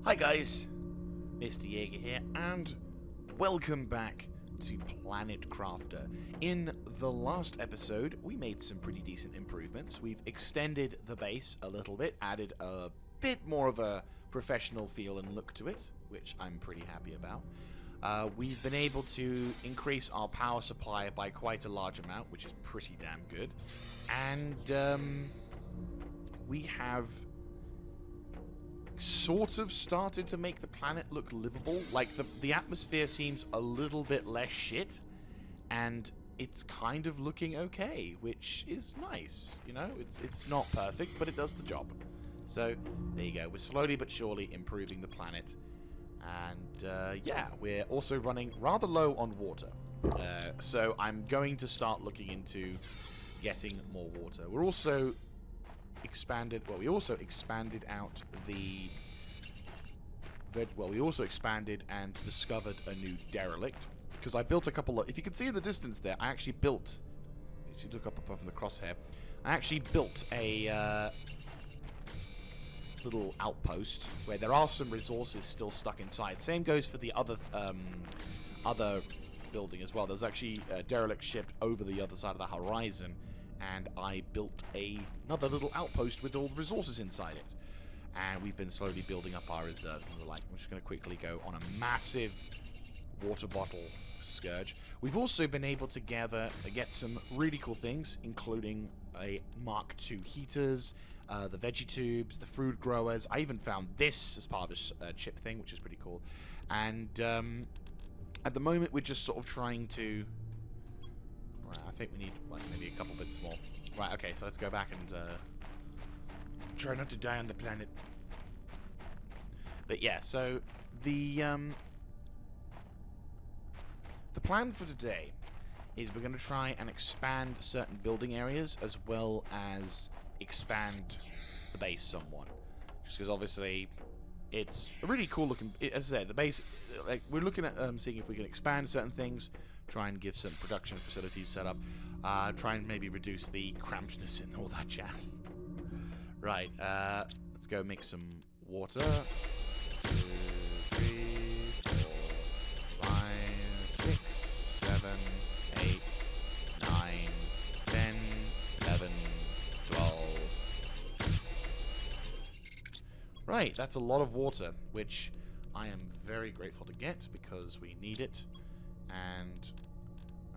Hi guys, Mr. Jaeger here, and welcome back to Planet Crafter. In the last episode, we made some pretty decent improvements. We've extended the base a little bit, added a bit more of a professional feel and look to it, which I'm pretty happy about. We've been able to increase our power supply by quite a large amount, which is pretty damn good. And we have sort of started to make the planet look livable. Like, the atmosphere seems a little bit less shit, and it's kind of looking okay, which is nice, you know? It's not perfect, but it does the job. So, there you go. We're slowly but surely improving the planet. And, yeah, we're also running rather low on water. So I'm going to start looking into getting more water. We're also we also expanded out the... we also expanded and discovered a new derelict. Because I built a couple of... If you can see in the distance there, I actually built... If you look up above in the crosshair, I actually built a little outpost where there are some resources still stuck inside. Same goes for the other building as well. There's actually a derelict ship over the other side of the horizon, and I built another little outpost with all the resources inside it. And we've been slowly building up our reserves and the like. I'm just going to quickly go on a massive water bottle scourge. We've also been able to get some really cool things, including a Mark II heaters, the veggie tubes, the food growers. I even found this as part of this chip thing, which is pretty cool. And at the moment, we're just sort of trying to... Right, I think we need like maybe a couple bits more. Right, okay, so let's go back and try not to die on the planet. But yeah, so the plan for today is we're going to try and expand certain building areas as well as expand the base somewhat. Just because obviously it's a really cool looking... As I said, the base... Like, we're looking at seeing if we can expand certain things, try and give some production facilities set up, try and maybe reduce the crampedness and all that jazz. Right, let's go make some water. 2, 3, 4, 5, 6, 7, 8, 9, 10, 11, 12. Right, that's a lot of water, which I am very grateful to get because we need it. And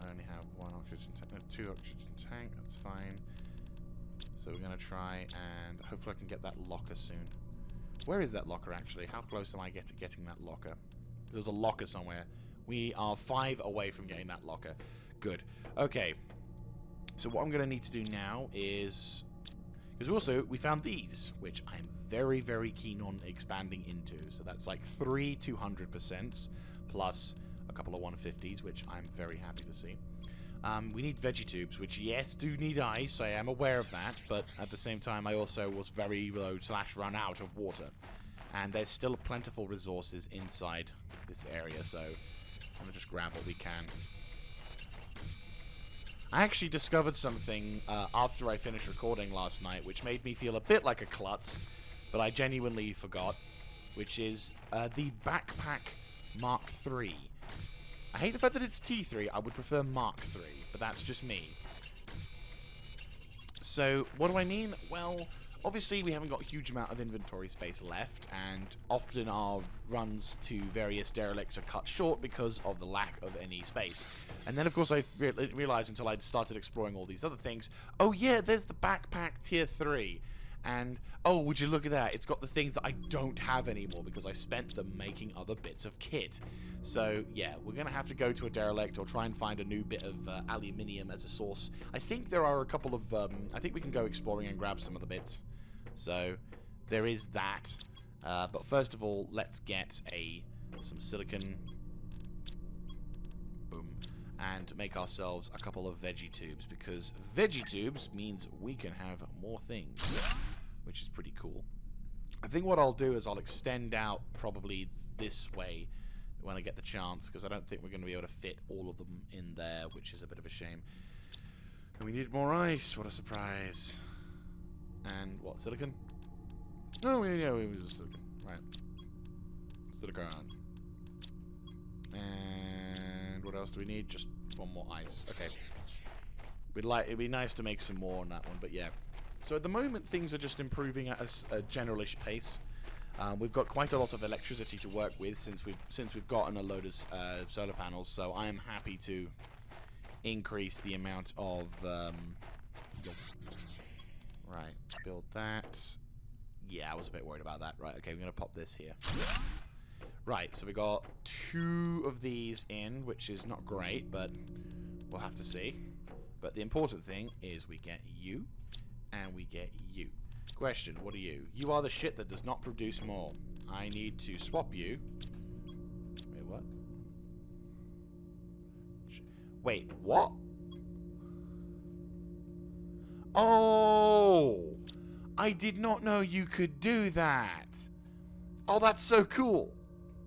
I only have one oxygen tank, 2 oxygen tank, that's fine. So we're going to try and hopefully I can get that locker soon. Where is that locker actually? How close am I to getting that locker? There's a locker somewhere. We are 5 away from getting that locker. Good. Okay. So what I'm going to need to do now is... Because we found these, which I'm very, very keen on expanding into. So that's like 3 200% plus a couple of 150s, which I'm very happy to see. We need veggie tubes, which, yes, do need ice. I am aware of that, but at the same time, I also was very low / run out of water. And there's still plentiful resources inside this area, so I'm going to just grab what we can. I actually discovered something after I finished recording last night, which made me feel a bit like a klutz, but I genuinely forgot, which is the Backpack Mark III. I hate the fact that it's T3, I would prefer Mark III, but that's just me. So, what do I mean? Well, obviously we haven't got a huge amount of inventory space left, and often our runs to various derelicts are cut short because of the lack of any space. And then, of course, I realized until I started exploring all these other things, oh yeah, there's the Backpack Tier 3. And, oh, would you look at that? It's got the things that I don't have anymore because I spent them making other bits of kit. So, yeah, we're going to have to go to a derelict or try and find a new bit of aluminium as a source. I think there are a couple of... I think we can go exploring and grab some of the bits. So, there is that. But first of all, let's get some silicon. Boom. And make ourselves a couple of veggie tubes, because veggie tubes means we can have more things, which is pretty cool. I think what I'll do is I'll extend out probably this way when I get the chance, because I don't think we're going to be able to fit all of them in there, which is a bit of a shame. And we need more ice, what a surprise. And what, silicon? Oh, yeah, we use silicon, right. to the ground. And what else do we need? Just one more ice. Okay. It'd be nice to make some more on that one, but yeah. So at the moment, things are just improving at a generalish pace. We've got quite a lot of electricity to work with since we've gotten a load of solar panels. So I am happy to increase the amount of. Right, build that. Yeah, I was a bit worried about that. Right, okay, we're gonna pop this here. Right, so we got 2 of these in, which is not great, but we'll have to see. But the important thing is we get you, and we get you. Question, what are you? You are the shit that does not produce more. I need to swap you. Wait, what? Wait, what? Oh! I did not know you could do that. Oh, that's so cool.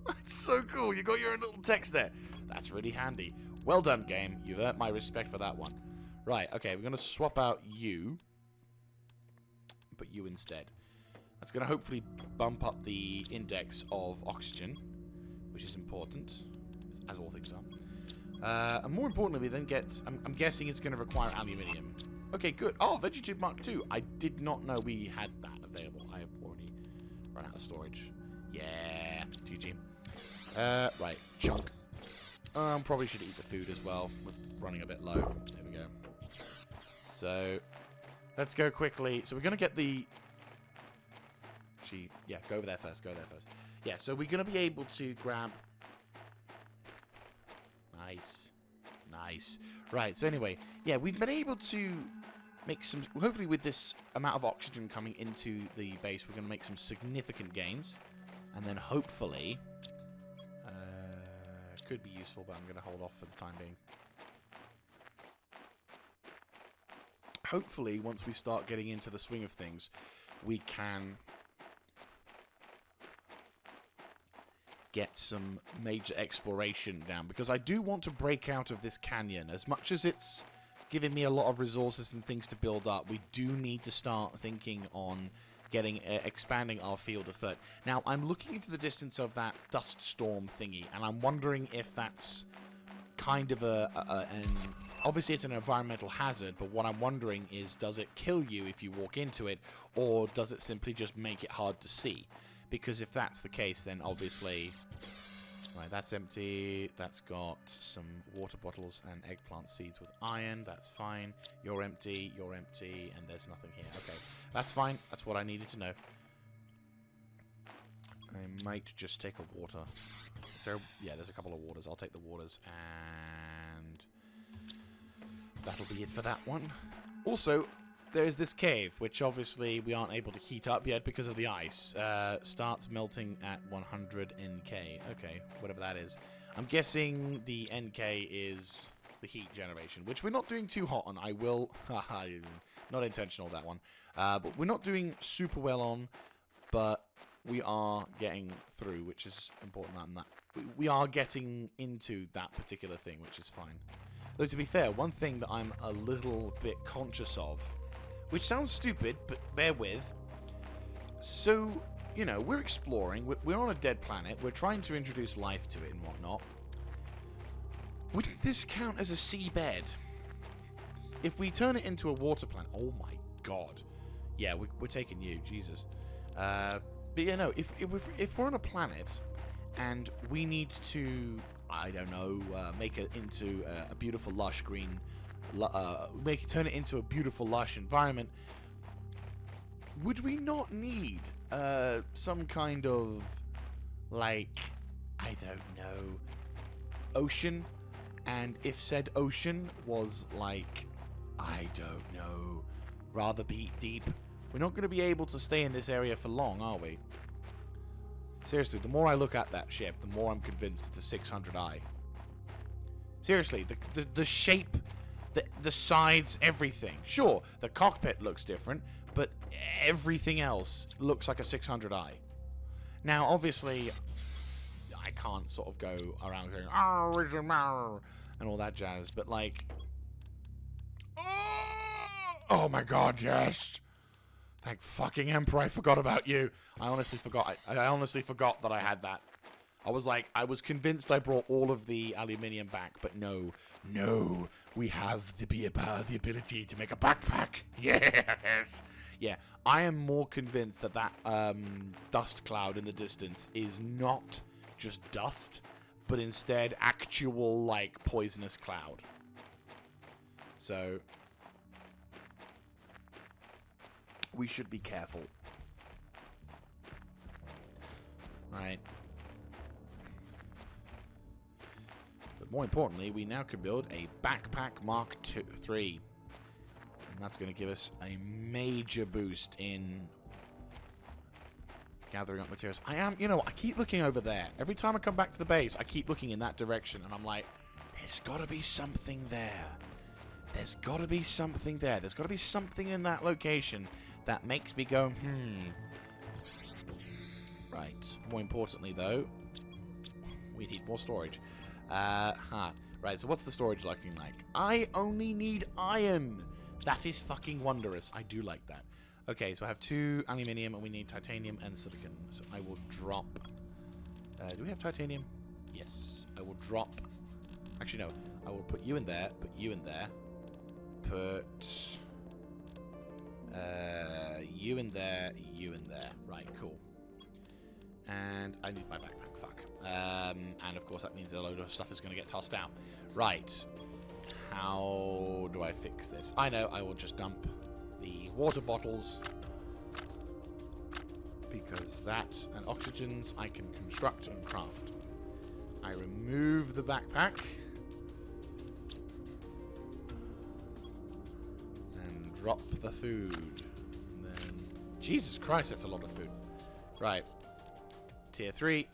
That's so cool. You got your own little text there. That's really handy. Well done, game. You've earned my respect for that one. Right, okay, we're going to swap out you. Put you instead. That's going to hopefully bump up the index of oxygen, which is important, as all things are. And more importantly, we then get... I'm guessing it's going to require aluminium. Okay, good. Oh, VeggieTube Mark II. I did not know we had that available. I have already run out of storage. Yeah, GG. Right, chunk. Probably should eat the food as well. We're running a bit low. There we go. So, let's go quickly. So we're going to get the... Actually, yeah, go over there first. Go there first. Yeah, so we're going to be able to grab... Nice. Nice. Right, so anyway, yeah, we've been able to make some... Hopefully with this amount of oxygen coming into the base, we're going to make some significant gains. And then hopefully... could be useful, but I'm going to hold off for the time being. Hopefully, once we start getting into the swing of things, we can get some major exploration down. Because I do want to break out of this canyon. As much as it's giving me a lot of resources and things to build up, we do need to start thinking on expanding our field of thought. Now, I'm looking into the distance of that dust storm thingy, and I'm wondering if that's kind of obviously it's an environmental hazard, but what I'm wondering is, does it kill you if you walk into it, or does it simply just make it hard to see? Because if that's the case, then obviously... Right, that's empty. That's got some water bottles and eggplant seeds with iron. That's fine. You're empty, and there's nothing here. Okay, that's fine. That's what I needed to know. I might just take a water. So, yeah, there's a couple of waters. I'll take the waters, and that'll be it for that one. Also, there's this cave, which obviously we aren't able to heat up yet because of the ice. Starts melting at 100 NK. Okay, whatever that is. I'm guessing the NK is the heat generation, which we're not doing too hot on. I will... not intentional, that one. But we're not doing super well on, but we are getting through, which is important. And that we are getting into that particular thing, which is fine. Though, to be fair, one thing that I'm a little bit conscious of, which sounds stupid, but bear with. So, you know, we're exploring. We're on a dead planet. We're trying to introduce life to it and whatnot. Wouldn't this count as a seabed? If we turn it into a water planet... Oh, my God. Yeah, we're taking you. Jesus. But, yeah, no. If we're on a planet and we need to, I don't know, make it into a beautiful, lush green... turn it into a beautiful, lush environment, would we not need some kind of, like, I don't know, ocean? And if said ocean was, like, I don't know, rather deep, we're not going to be able to stay in this area for long, are we? Seriously, the more I look at that ship, the more I'm convinced it's a 600i. Seriously, the shape... The sides, everything. Sure, the cockpit looks different, but everything else looks like a 600i. Now, obviously, I can't sort of go around going, and all that jazz, but like... Oh my God, yes! Thank fucking Emperor, I forgot about you. I honestly forgot. I honestly forgot that I had that. I was convinced I brought all of the aluminium back, but no, we have the ability to make a backpack. Yes. Yeah, I am more convinced that dust cloud in the distance is not just dust, but instead actual, like, poisonous cloud. So, we should be careful. Right. But more importantly, we now can build a Backpack Mark III. And that's going to give us a major boost in gathering up materials. I keep looking over there. Every time I come back to the base, I keep looking in that direction. And I'm like, there's got to be something there. There's got to be something there. There's got to be something in that location that makes me go, Right. More importantly, though, we need more storage. Right, so what's the storage looking like? I only need iron. That is fucking wondrous. I do like that. Okay, so I have 2 aluminium, and we need titanium and silicon. So I will drop... do we have titanium? Yes. I will drop... Actually, no. I will put you in there, put you in there. Put... you in there, you in there. Right, cool. And I need my backpack, fuck. And of course that means a load of stuff is going to get tossed out. Right. How do I fix this? I know, I will just dump the water bottles. Because that and oxygens I can construct and craft. I remove the backpack. And drop the food. And then... Jesus Christ, that's a lot of food. Right. Tier 3.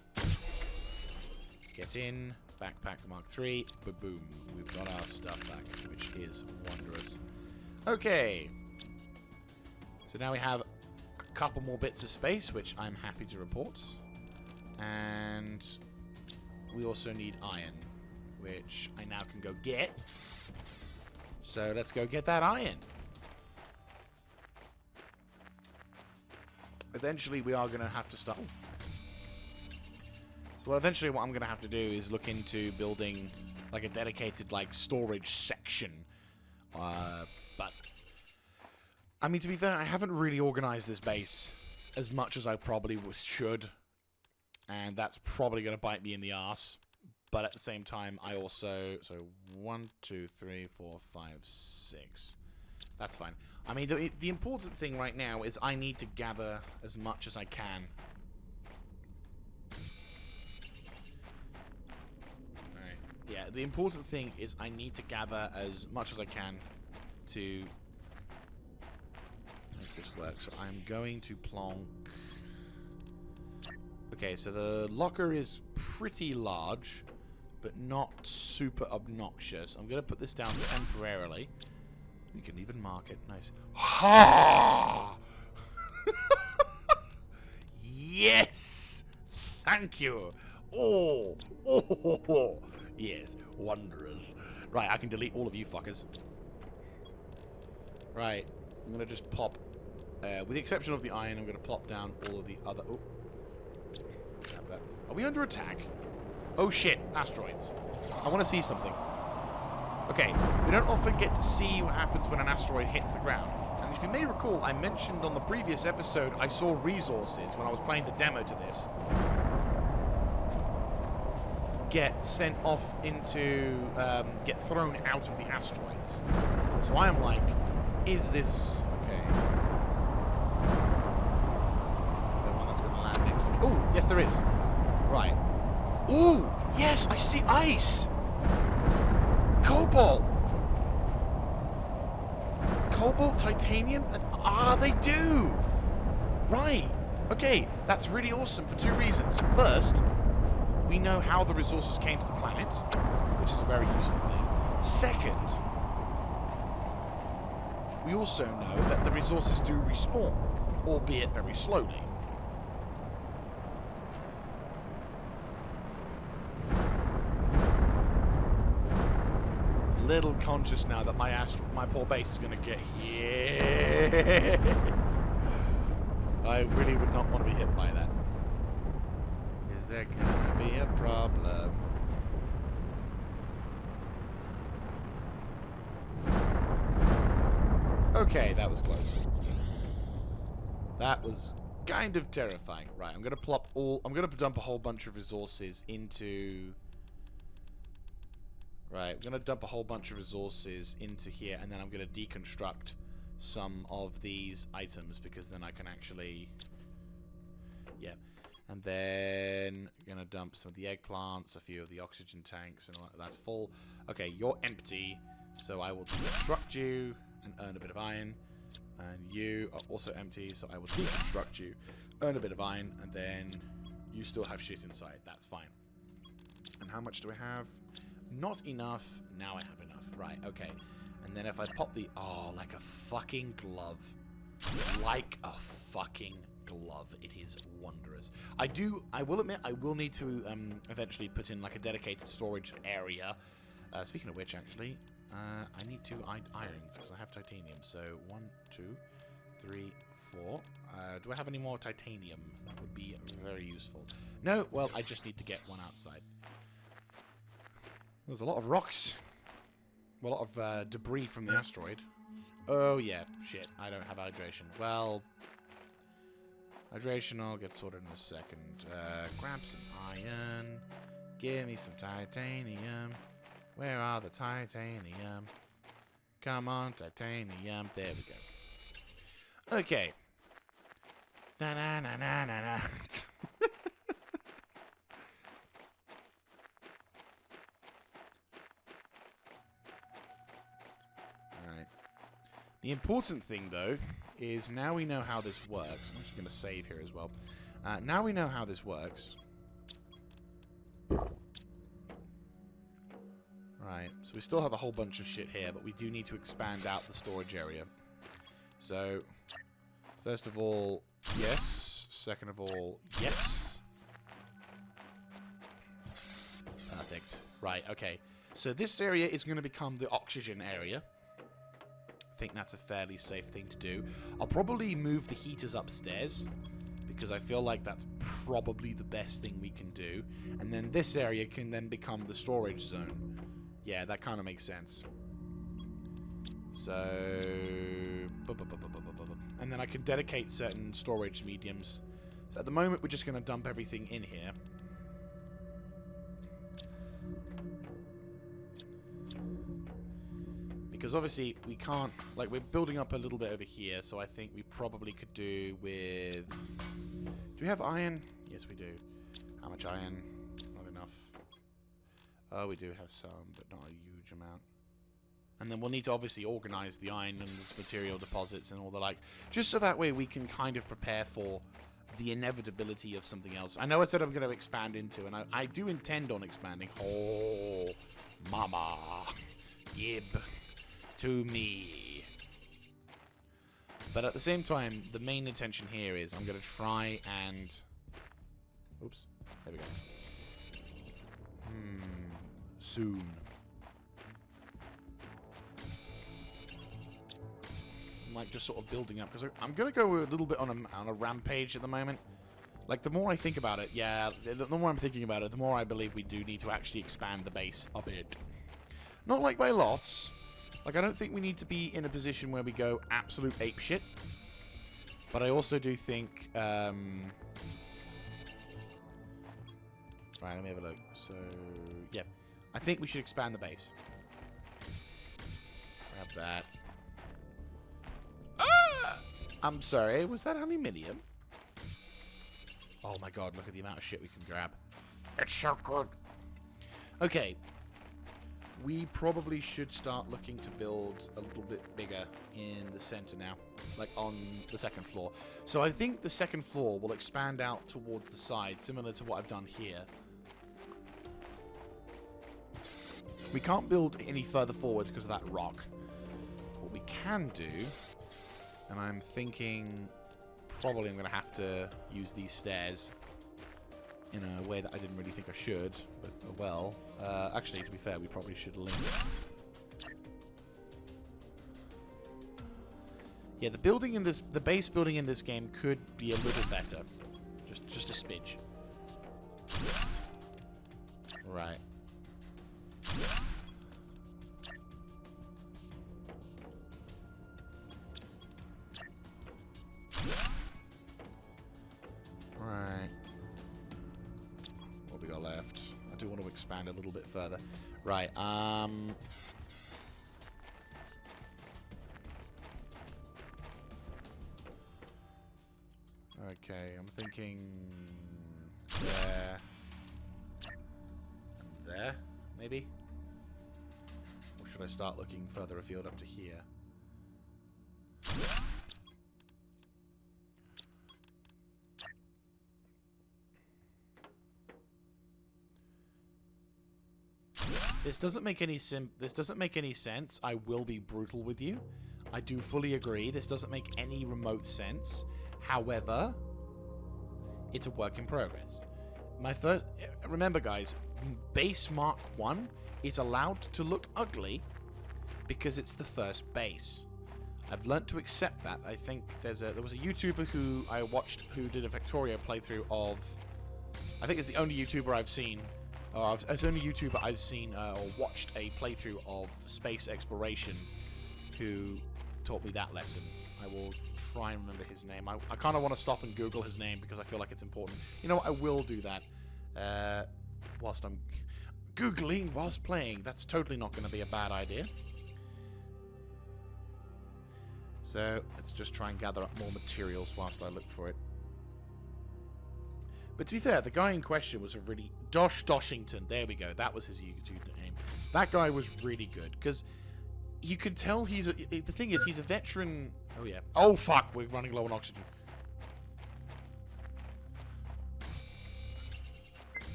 Get in. Backpack Mark 3. Boom. We've got our stuff back, which is wondrous. Okay. So now we have a couple more bits of space, which I'm happy to report. And we also need iron, which I now can go get. So let's go get that iron. Eventually we are going to have to start... So eventually what I'm going to have to do is look into building like a dedicated like storage section. But I mean, to be fair, I haven't really organized this base as much as I probably should. And that's probably going to bite me in the arse. But at the same time, I also... So 1, 2, 3, 4, 5, 6. That's fine. I mean, the important thing right now is I need to gather as much as I can. Alright. Yeah, the important thing is I need to gather as much as I can to make this work. So I'm going to plonk... Okay, so the locker is pretty large, but not super obnoxious. I'm going to put this down temporarily. We can even mark it. Nice. Ha! Yes! Thank you! Oh! Yes, wondrous. Right, I can delete all of you fuckers. Right, I'm going to just pop... with the exception of the iron, I'm going to plop down all of the other... Oh. Grab that. Are we under attack? Oh shit, asteroids. I want to see something. Okay, we don't often get to see what happens when an asteroid hits the ground. And if you may recall, I mentioned on the previous episode I saw resources when I was playing the demo to this get sent off into, get thrown out of the asteroids. So I am like, is this... Okay. Is there one that's going to land next to me? Oh, yes there is. Right. Ooh, yes, I see ice! Cobalt! Cobalt, titanium, and... they do! Right. Okay, that's really awesome for 2 reasons. First, we know how the resources came to the planet, which is a very useful thing. Second, we also know that the resources do respawn, albeit very slowly. Little conscious now that my poor base is going to get hit. I really would not want to be hit by that. Is there gonna be a problem? Okay, that was close. That was kind of terrifying. Right, I'm gonna dump a whole bunch of resources into... Right, I'm gonna dump a whole bunch of resources into here, and then I'm gonna deconstruct some of these items, because then I can actually... Yeah. And then I'm gonna dump some of the eggplants, a few of the oxygen tanks, and all that. That's full. Okay, you're empty, so I will deconstruct you and earn a bit of iron. And you are also empty, so I will deconstruct you, earn a bit of iron, and then you still have shit inside. That's fine. And how much do I have? Not enough. Now I have enough. Right, okay. And then if I pop the... Oh, like a fucking glove. Like a fucking glove. It is wondrous. I will admit, I will need to eventually put in like a dedicated storage area. Speaking of which, actually... I need 2 irons, because I have titanium. So, 1, 2, 3, 4. Do I have any more titanium? That would be very useful. No? Well, I just need to get one outside. There's a lot of rocks. A lot of debris from the asteroid. Oh, yeah. Shit. I don't have hydration. Well, hydration I'll get sorted in a second. Grab some iron. Give me some titanium. Where are the titanium? Come on, titanium. There we go. Okay. Na na na na na na. Alright. The important thing, though, is now we know how this works. I'm just going to save here as well. Now we know how this works. Right, so we still have a whole bunch of shit here, but we do need to expand out the storage area. So, first of all, yes. Second of all, yes. Perfect. Right, okay. So this area is going to become the oxygen area. I think that's a fairly safe thing to do. I'll probably move the heaters upstairs, because I feel like that's probably the best thing we can do. And then this area can then become the storage zone. Yeah, that kind of makes sense. So... And then I can dedicate certain storage mediums. So at the moment, we're just going to dump everything in here. Because obviously, we can't... Like, we're building up a little bit over here, so I think we probably could do with... Do we have iron? Yes, we do. How much iron? Not enough. Oh, we do have some, but not a huge amount. And then we'll need to obviously organize the iron and the material deposits and all the like, just so that way we can kind of prepare for the inevitability of something else. I know I said I'm going to expand into, and I do intend on expanding. Oh, mama, give to me. But at the same time, the main intention here is I'm going to try and... Oops, there we go. Soon. I'm like just sort of building up, because I'm going to go a little bit on a rampage at the moment. Like, the more I think about it, yeah, the more I'm thinking about it, the more I believe we do need to actually expand the base a bit. Not like by lots. Like, I don't think we need to be in a position where we go absolute apeshit. But I also do think, Right, let me have a look. So, yeah. I think we should expand the base. Grab that. Ah! I'm sorry, was that aluminium? Oh my god, look at the amount of shit we can grab. It's so good. Okay. We probably should start looking to build a little bit bigger in the center now. Like on the second floor. So I think the second floor will expand out towards the side, similar to what I've done here. We can't build any further forward because of that rock. What we can do, and I'm thinking probably I'm going to have to use these stairs in a way that I didn't really think I should, but well. Actually, to be fair, we probably should link. Yeah, the base building in this game could be a little better. Just a smidge. got left? I do want to expand a little bit further. Right, okay, I'm thinking there and there, maybe? Or should I start looking further afield up to here? This doesn't make any sense. I will be brutal with you. I do fully agree. This doesn't make any remote sense. However, it's a work in progress. Remember, guys, base Mark 1 is allowed to look ugly because it's the first base. I've learnt to accept that. I think there was a YouTuber who I watched who did a Victoria playthrough of. I think it's the only YouTuber I've seen. It's the only YouTuber I've seen or watched a playthrough of space exploration who taught me that lesson. I will try and remember his name. I kind of want to stop and Google his name because I feel like it's important. You know what? I will do that whilst I'm Googling whilst playing. That's totally not going to be a bad idea. So let's just try and gather up more materials whilst I look for it. But to be fair, the guy in question was a really... Doshington, there we go. That was his YouTube name. That guy was really good, because you can tell he's... the thing is, he's a veteran... Oh, yeah. Oh, fuck, we're running low on oxygen.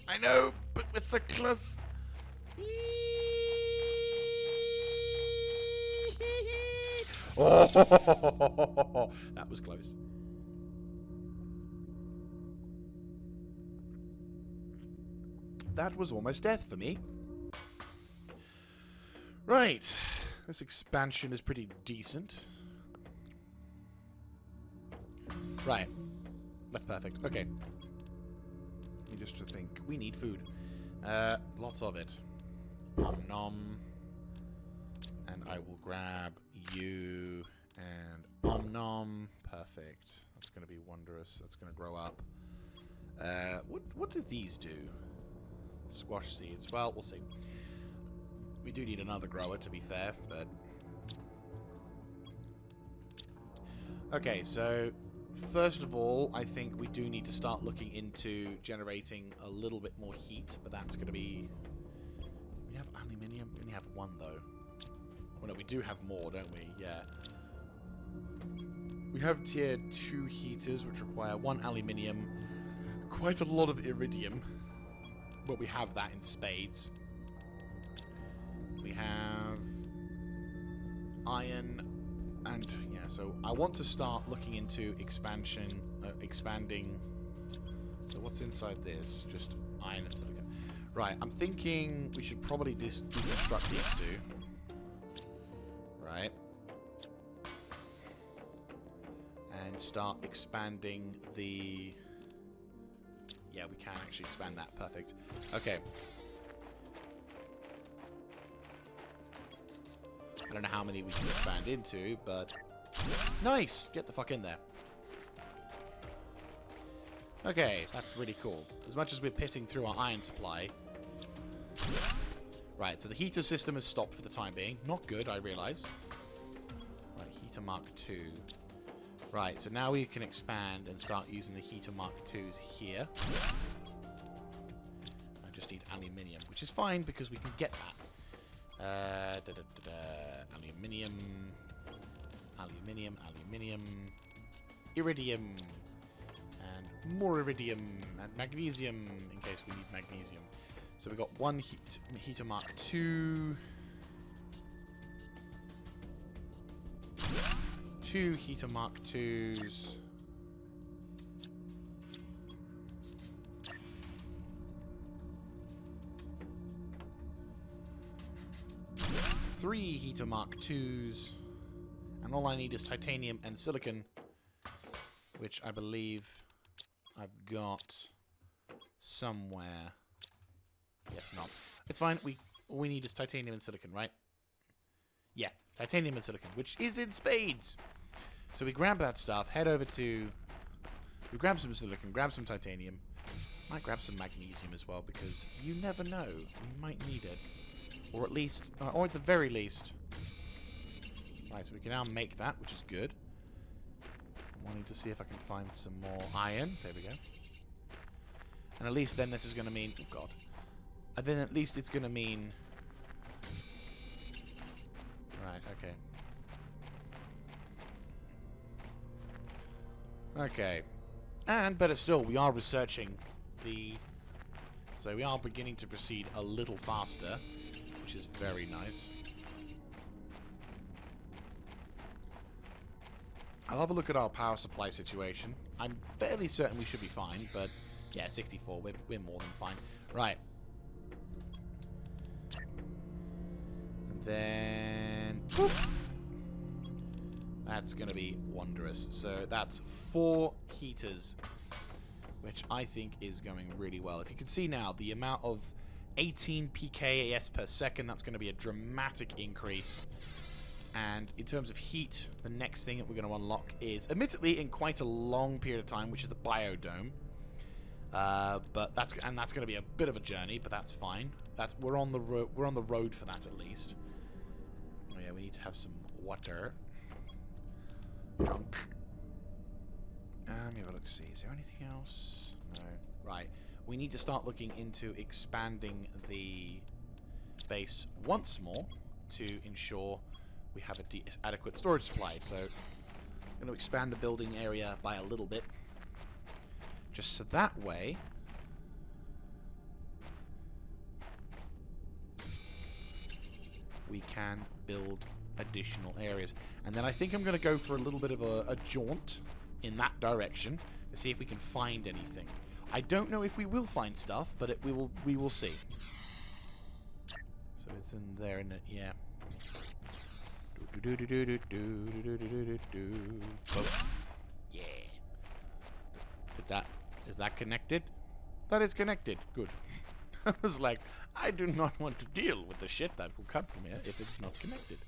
I know, but with the close... Oh, that was close. That was almost death for me. Right. This expansion is pretty decent. Right. That's perfect. Okay. Let me just think. We need food. Lots of it. Nom nom. And I will grab you and om nom. Perfect. That's going to be wondrous. That's going to grow up. What do these do? Squash seeds. Well, we'll see. We do need another grower, to be fair, but... Okay, so... First of all, I think we do need to start looking into generating a little bit more heat, but that's going to be... We have aluminium? We only have one, though. Well, no, we do have more, don't we? Yeah. We have tier 2 heaters, which require 1 aluminium, quite a lot of iridium. But we have that in spades. We have iron, and yeah, so I want to start looking into expanding. So what's inside this? Just iron and silicon. Right, I'm thinking we should probably deconstruct these two. Right. And start expanding the... Yeah, we can actually expand that. Perfect. Okay. I don't know how many we can expand into, but... Nice! Get the fuck in there. Okay, that's really cool. As much as we're pissing through our iron supply... Right, so the heater system has stopped for the time being. Not good, I realise. Right, heater Mark II. Right, so now we can expand and start using the heater Mark IIs here. I just need aluminium, which is fine because we can get that. Aluminium, aluminium, aluminium, iridium, and more iridium, and magnesium in case we need magnesium. So we've got one heater Mark II. 2 heater Mark IIs. 3 heater Mark IIs. And all I need is titanium and silicon, which I believe I've got somewhere. Yes, not. It's fine. All we need is titanium and silicon, right? Yeah, titanium and silicon, which is in spades. So we grab that stuff, head over to... We grab some silicon, grab some titanium, Might grab some magnesium as well, because you never know. We might need it. Or at least, or at the very least. Right, so we can now make that, which is good. I'm wanting to see if I can find some more iron. There we go. And at least then this is going to mean... Oh, God. And then at least it's going to mean... Right, okay. Okay. And, better still, we are researching the... So we are beginning to proceed a little faster, which is very nice. I'll have a look at our power supply situation. I'm fairly certain we should be fine, but yeah, 64, we're more than fine. Right. And then... Poof! That's going to be wondrous. So that's 4 heaters, which I think is going really well. If you can see now, the amount of 18 pKas per second, that's going to be a dramatic increase. And in terms of heat, the next thing that we're going to unlock is, admittedly, in quite a long period of time, which is the biodome. But that's going to be a bit of a journey, but that's fine. We're on the road for that at least. Oh yeah, we need to have some water. Junk. Let me have a look. See, is there anything else? No. Right. We need to start looking into expanding the base once more to ensure we have a adequate storage supply. So I'm going to expand the building area by a little bit, just so that way we can build additional areas. And then I think I'm going to go for a little bit of a jaunt in that direction to see if we can find anything. I don't know if we will find stuff, but we will see. So it's in there, isn't it? Yeah. Yeah. Is that connected? That is connected. Good. I was like, I do not want to deal with the shit that will come from here if it's not connected.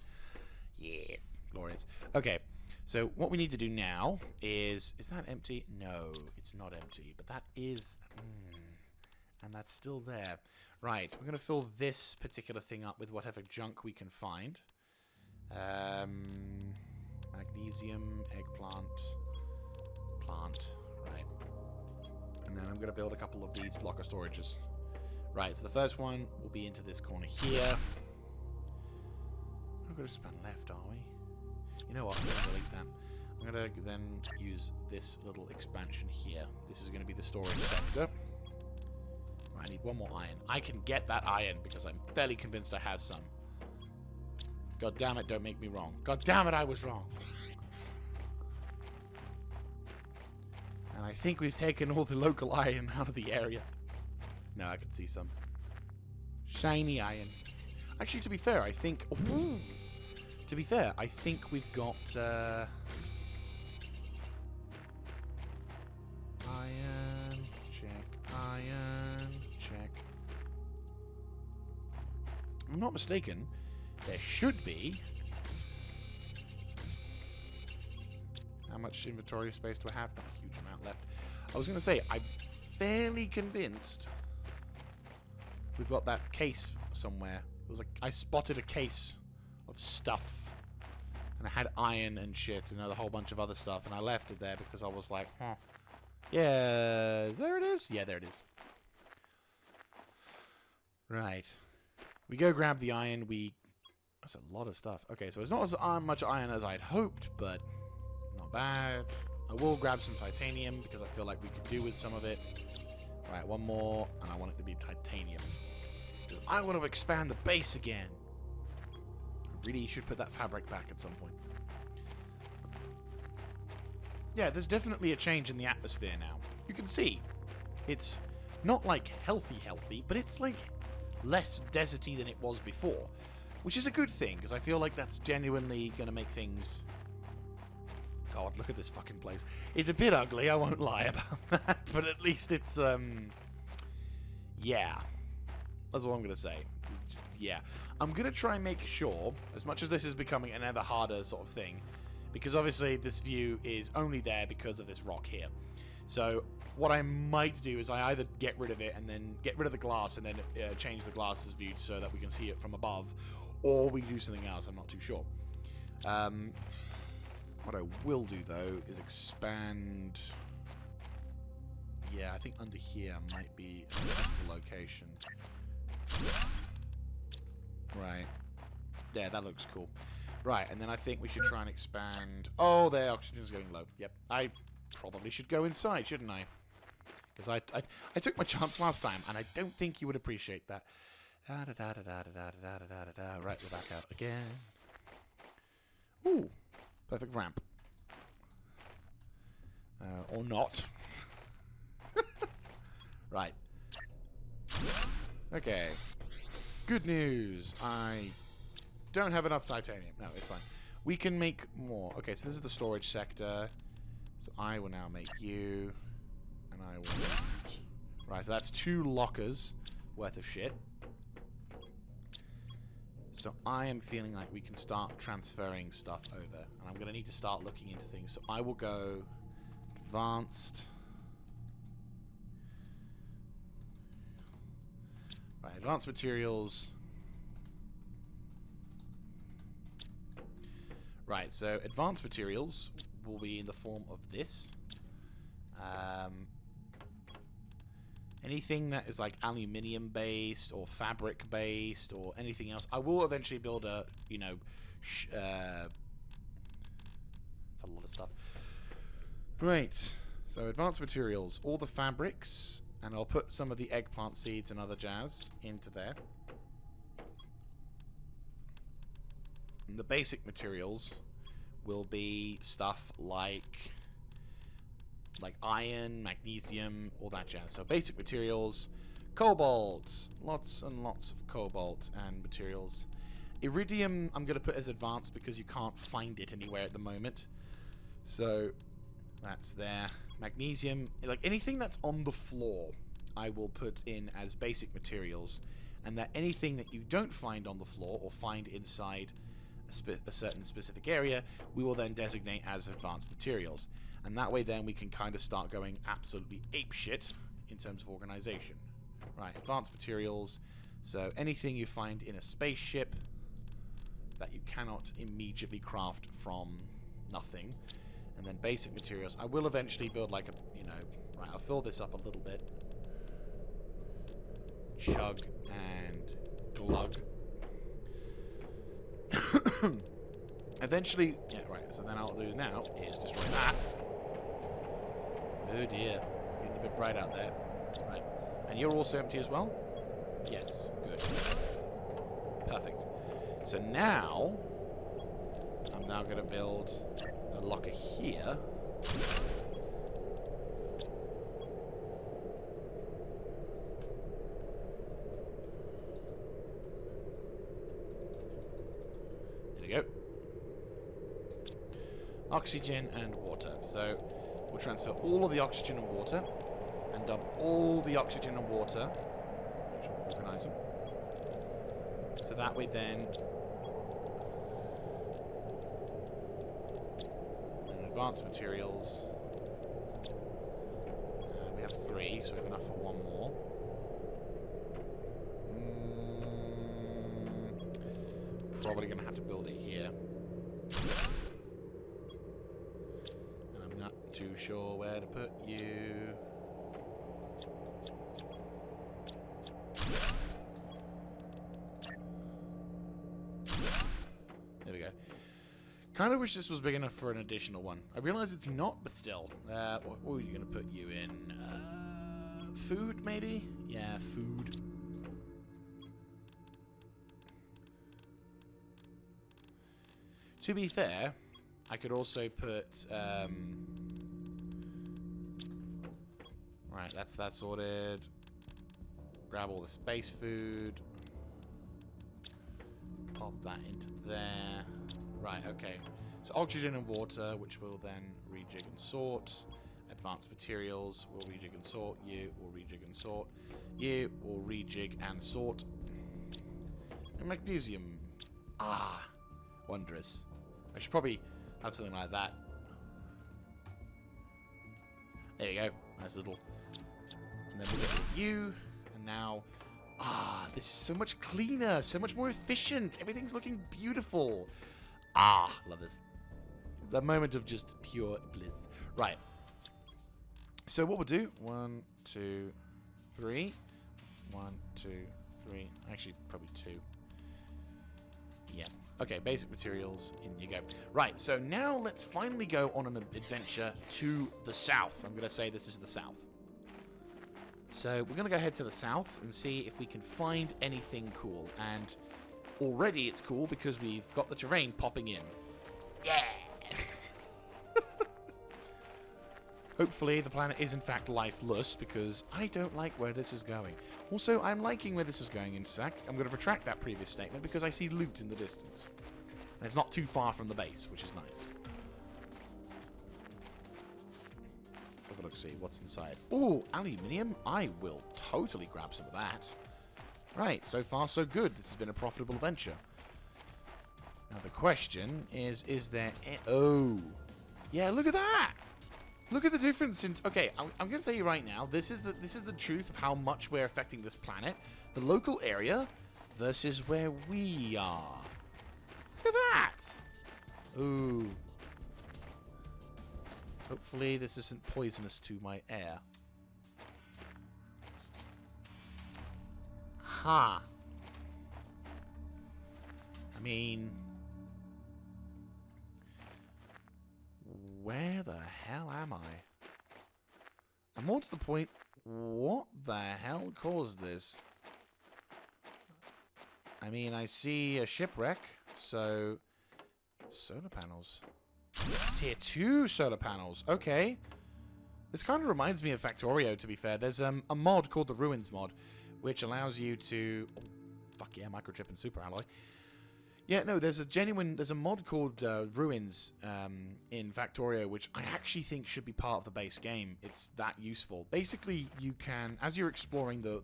Yes. Glorious. Okay. So what we need to do now is that empty? No, it's not empty, but that is, and that's still there. Right, we're going to fill this particular thing up with whatever junk we can find. Magnesium, eggplant, plant, right. And then I'm going to build a couple of these locker storages. Right, so the first one will be into this corner here. We're going to span left, are we? You know what, I'm going to delete that. I'm going to then use this little expansion here. This is going to be the storage sector. Right, I need one more iron. I can get that iron because I'm fairly convinced I have some. God damn it, don't make me wrong. God damn it, I was wrong. And I think we've taken all the local iron out of the area. No, I can see some. Shiny iron. Actually, to be fair, I think... Ooh, to be fair, I think we've got... iron, check, iron, check. If I'm not mistaken, there should be... How much inventory space do I have? Not a huge amount left. I was going to say, I'm fairly convinced we've got that case somewhere. It was like I spotted a case of stuff. And I had iron and shit and a whole bunch of other stuff. And I left it there because I was like, huh. Yeah, there it is. Yeah, there it is. Right. We go grab the iron. That's a lot of stuff. Okay, so it's not as much iron as I'd hoped, but not bad. I will grab some titanium because I feel like we could do with some of it. Right, one more, and I want it to be titanium. Because I want to expand the base again. I really should put that fabric back at some point. Yeah, there's definitely a change in the atmosphere now. You can see. It's not like healthy, but it's like less deserty than it was before. Which is a good thing, because I feel like that's genuinely going to make things... God, look at this fucking place. It's a bit ugly, I won't lie about that, but at least it's, yeah. That's all I'm going to say. Yeah. I'm going to try and make sure, as much as this is becoming an ever harder sort of thing, because obviously this view is only there because of this rock here. So what I might do is I either get rid of it and then get rid of the glass and then change the glass's view so that we can see it from above, or we do something else. I'm not too sure. What I will do though is expand. Yeah, I think under here might be a better location. Right. Yeah, that looks cool. Right, and then I think we should try and expand. Oh, the oxygen's going low. Yep, I probably should go inside, shouldn't I? Because I took my chance last time, and I don't think you would appreciate that. Right, we're back out again. Ooh, perfect ramp. Or not. Right. Okay. Good news. I don't have enough titanium. No, it's fine. We can make more. Okay, so this is the storage sector. So I will now make you. And I will... Right, so that's 2 lockers worth of shit. So I am feeling like we can start transferring stuff over. And I'm going to need to start looking into things. So I will go advanced. Right, advanced materials. Right, so advanced materials will be in the form of this. Anything that is like aluminium based or fabric based or anything else. I will eventually build a, you know, a lot of stuff. Right, so advanced materials, all the fabrics, and I'll put some of the eggplant seeds and other jazz into there. And the basic materials will be stuff like iron, magnesium, all that jazz. So basic materials, cobalt, lots and lots of cobalt and materials. Iridium I'm going to put as advanced because you can't find it anywhere at the moment. So that's there. Magnesium, like anything that's on the floor, I will put in as basic materials. And that anything that you don't find on the floor or find inside a certain specific area, we will then designate as advanced materials. And that way then we can kind of start going absolutely apeshit in terms of organization. Right, advanced materials. So anything you find in a spaceship that you cannot immediately craft from nothing. And then basic materials. I will eventually build like a, you know, right, I'll fill this up a little bit. Chug and glug. Eventually, yeah, right, so then I'll do now is destroy that. Oh dear, it's getting a bit bright out there. Right, and you're also empty as well? Yes, good. Perfect. So now, I'm now going to build a locker here. Go. Oxygen and water. So we'll transfer all of the oxygen and water and dump all the oxygen and water. Make sure we organize them. So that way then advanced materials. We have 3, so we have enough for 1 more. Probably going to have to build it here. And I'm not too sure where to put you. There we go. Kind of wish this was big enough for an additional one. I realize it's not, but still. What were you going to put you in? Food, maybe? Yeah, food. To be fair, I could also put, right, that's that sorted. Grab all the space food. Pop that into there. Right, okay. So oxygen and water, which will then rejig and sort. Advanced materials will rejig and sort. You will rejig and sort. You will rejig and sort. And magnesium. Ah, wondrous. I should probably have something like that. There you go. Nice little. And then we get you. And now, this is so much cleaner, so much more efficient. Everything's looking beautiful. Love this. The moment of just pure bliss. Right. So what we'll do, 1, 2, 3. 1, 2, 3. Actually, probably 2. Yeah. Okay, basic materials, in you go. Right, so now let's finally go on an adventure to the south. I'm going to say this is the south. So we're going to go head to the south and see if we can find anything cool. And already it's cool because we've got the terrain popping in. Yeah! Hopefully the planet is in fact lifeless, because I don't like where this is going. Also, I'm liking where this is going, in fact. I'm going to retract that previous statement because I see loot in the distance. And it's not too far from the base, which is nice. Let's have a look, see what's inside. Ooh, aluminium. I will totally grab some of that. Right, so far so good. This has been a profitable venture. Now the question is there... Oh. Yeah, look at that! Look at the difference in... Okay, I'm going to tell you right now, this is the truth of how much we're affecting this planet. The local area versus where we are. Look at that! Ooh. Hopefully this isn't poisonous to my air. Ha! I mean... Where the hell am I? I'm more to the point, what the hell caused this? I mean, I see a shipwreck, so... Solar panels. Tier 2 solar panels, okay. This kind of reminds me of Factorio, to be fair. There's a mod called the Ruins mod, which allows you to... Oh, fuck yeah, microchip and super alloy. Yeah, no, there's a mod called Ruins in Factorio, which I actually think should be part of the base game. It's that useful. Basically, you can, as you're exploring the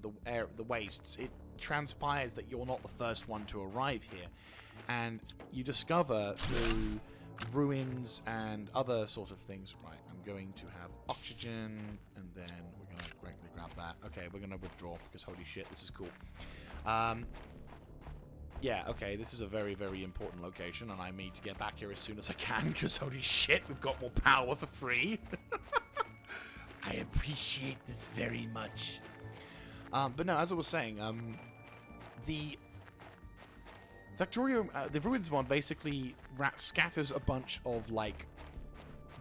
wastes, it transpires that you're not the first one to arrive here, and you discover through ruins and other sort of things. Right, I'm going to have oxygen, and then we're going to quickly grab that. Okay, we're going to withdraw because holy shit, this is cool. Yeah, okay, this is a very, very important location, and I need to get back here as soon as I can, because holy shit, we've got more power for free. I appreciate this very much. But no, as I was saying, the Factorio, the Ruins mod basically scatters a bunch of, like,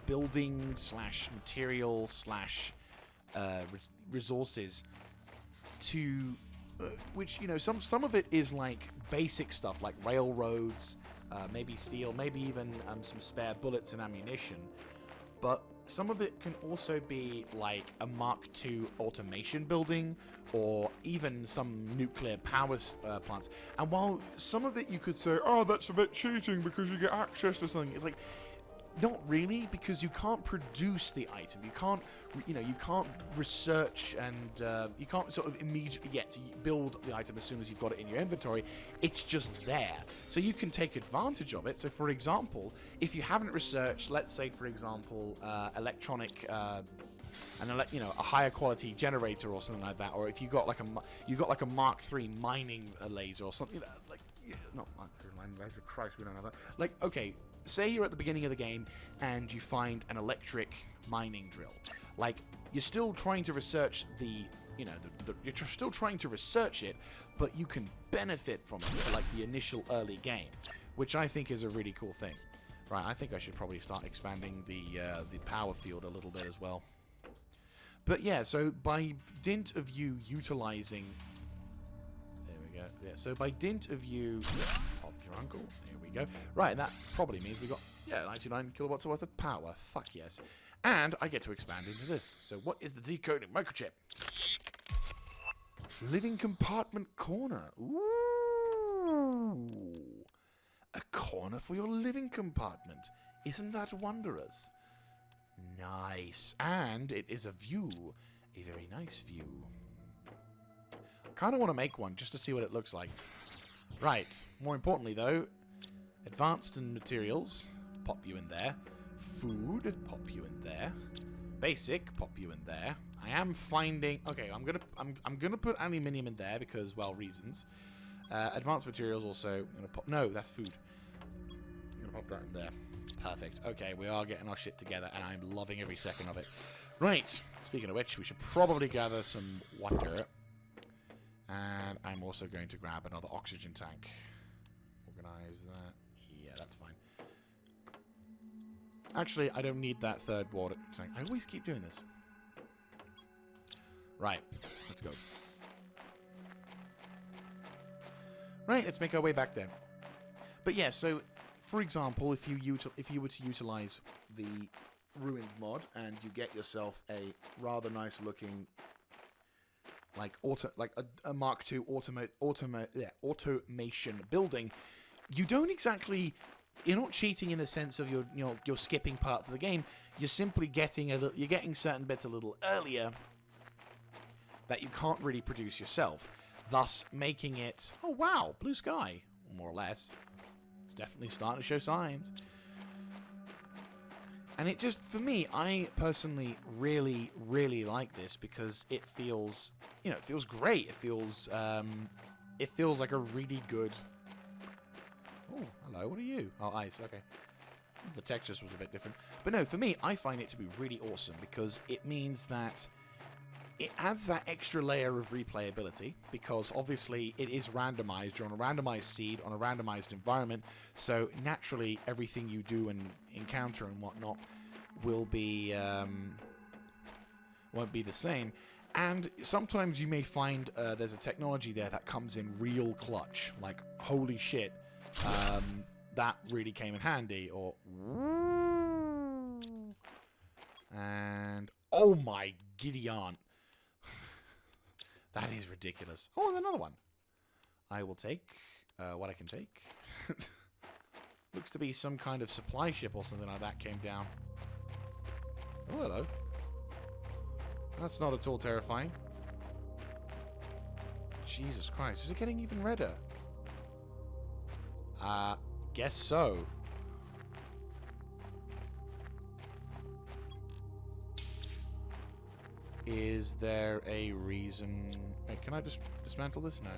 building slash material slash resources to... which, you know, some of it is like basic stuff like railroads, maybe steel, maybe even some spare bullets and ammunition. But some of it can also be like a Mark II automation building, or even some nuclear power plants. And while some of it you could say, oh, that's a bit cheating because you get access to something, it's like, not really, because you can't produce the item. You can't, you know, you can't research and you can't sort of immediately build the item as soon as you've got it in your inventory. It's just there, so you can take advantage of it. So, for example, if you haven't researched, let's say, for example, electronic, you know, a higher quality generator or something like that, or if you got like a Mark III mining laser or something, you know, like not Mark III mining laser. Christ, we don't have that. Like, okay. Say you're at the beginning of the game and you find an electric mining drill. Like, you're still trying to research you're still trying to research it, but you can benefit from it for, like, the initial early game, which I think is a really cool thing. Right, I think I should probably start expanding the power field a little bit as well. But yeah, so by dint of you utilizing... There we go. Yeah, so by dint of you... Pop your uncle. Go. Right, that probably means we got, 99 kilowatts worth of power. Fuck yes. And I get to expand into this. So what is the decoding microchip? Living compartment corner. Ooh. A corner for your living compartment. Isn't that wondrous? Nice. And it is a view. A very nice view. I kind of want to make one just to see what it looks like. Right. More importantly, though... Advanced and materials, pop you in there. Food, pop you in there. basic, pop you in there. I am finding... Okay, I'm gonna put aluminium in there because, well, reasons. Advanced materials also. I'm gonna pop... No, that's food. I'm gonna pop that in there. Perfect. Okay, we are getting our shit together, and I'm loving every second of it. Right. Speaking of which, we should probably gather some water. And I'm also going to grab another oxygen tank. Organize that. Yeah, that's fine. Actually, I don't need that third water tank. I always keep doing this. Right. Let's go. Right, let's make our way back there. But yeah, so, for example, if you were to utilize the Ruins mod and you get yourself a rather nice looking like a Mark II automation building, you don't exactly... You're not cheating in the sense of you're skipping parts of the game. You're simply getting you're getting certain bits a little earlier that you can't really produce yourself, thus making it, oh wow, blue sky, more or less. It's definitely starting to show signs. And it just, for me, I personally really, really like this because it feels, it feels great. It feels like a really good... Oh, hello, what are you? Oh, ice, okay. The textures was a bit different. But no, for me, I find it to be really awesome because it means that it adds that extra layer of replayability because obviously it is randomized. You're on a randomized seed, on a randomized environment, so naturally everything you do and encounter and whatnot will be won't be the same. And sometimes you may find there's a technology there that comes in real clutch, like holy shit, that really came in handy. Or and oh my giddy aunt. That is ridiculous. Oh, and another one. I will take what I can take. Looks to be some kind of supply ship or something like that came down. Oh, hello. That's not at all terrifying. Jesus Christ. Is it getting even redder? Guess so. Is there a reason... Wait, can I just dismantle this? No.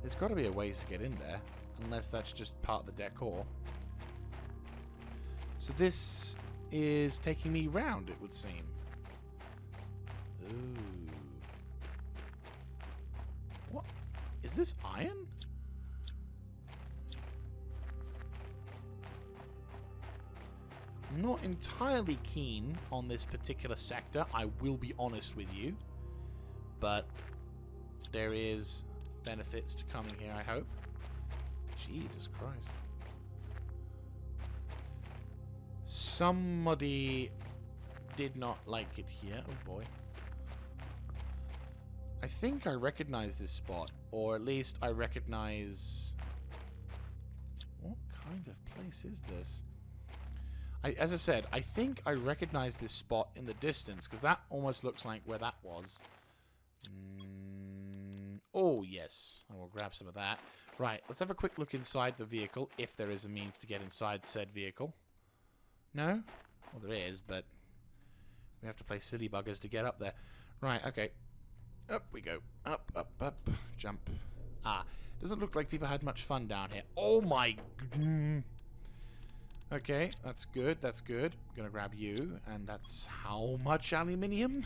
There's got to be a ways to get in there. Unless that's just part of the decor. So this is taking me round, it would seem. Ooh. What? Is this iron? I'm not entirely keen on this particular sector, I will be honest with you. But there is benefits to coming here, I hope. Jesus Christ. Somebody did not like it here. Oh boy. I think I recognize this spot. Or at least I recognize... What kind of place is this? As I said, I think I recognize this spot in the distance, because that almost looks like where that was. Oh, yes. I will grab some of that. Right, let's have a quick look inside the vehicle, if there is a means to get inside said vehicle. No? Well, there is, but we have to play silly buggers to get up there. Right, okay. Up we go. Up, up, up. Jump. Ah, doesn't look like people had much fun down here. Oh, my... Okay, that's good, that's good. I'm gonna grab you, and that's how much aluminium?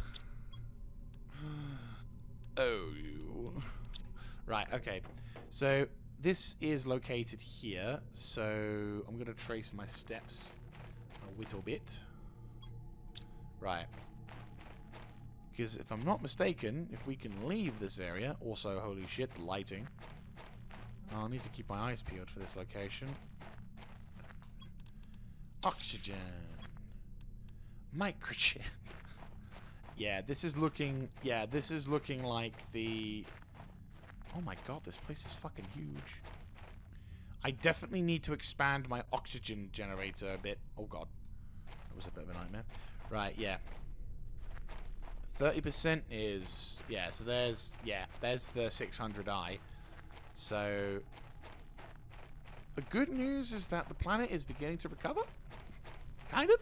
Oh, you. Right, okay. So, this is located here, so I'm gonna trace my steps a little bit. Right. Because if I'm not mistaken, if we can leave this area, also, holy shit, lighting. I'll need to keep my eyes peeled for this location. Oxygen. Microchip. Yeah, this is looking like the... Oh my god, this place is fucking huge. I definitely need to expand my oxygen generator a bit. Oh god. That was a bit of a nightmare. Right, yeah. 30% is... Yeah, so there's the 600i. So... The good news is that the planet is beginning to recover. Kind of.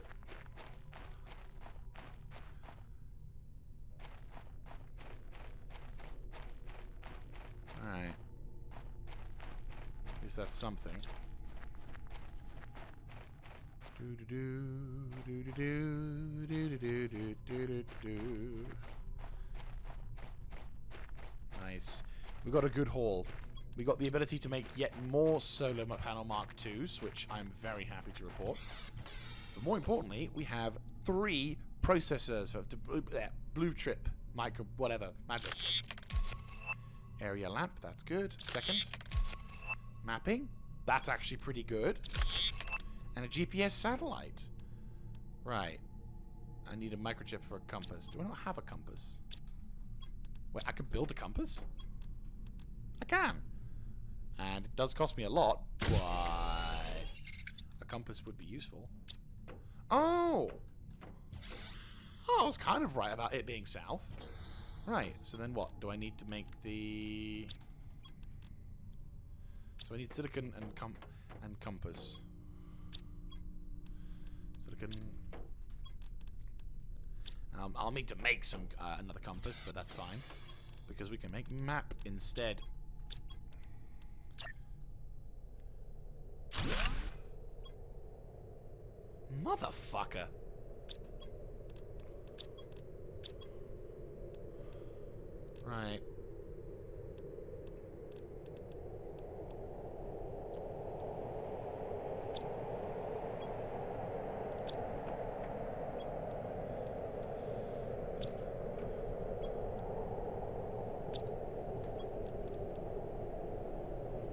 that's something. Nice. We got a good haul. We got the ability to make yet more solar panel Mark IIs, which I'm very happy to report. But more importantly, we have 3 processors for blue trip, micro, whatever, magic. Area lamp, that's good. Second. Mapping, that's actually pretty good. And a GPS satellite. Right. I need a microchip for a compass. Do I not have a compass? Wait, I can build a compass? I can. And it does cost me a lot. Why? A compass would be useful. Oh! Oh, I was kind of right about it being south. Right, so then what? Do I need to make the... So I need silicon and compass. Silicon... I'll need to make some another compass, but that's fine. Because we can make map instead. Motherfucker! Right.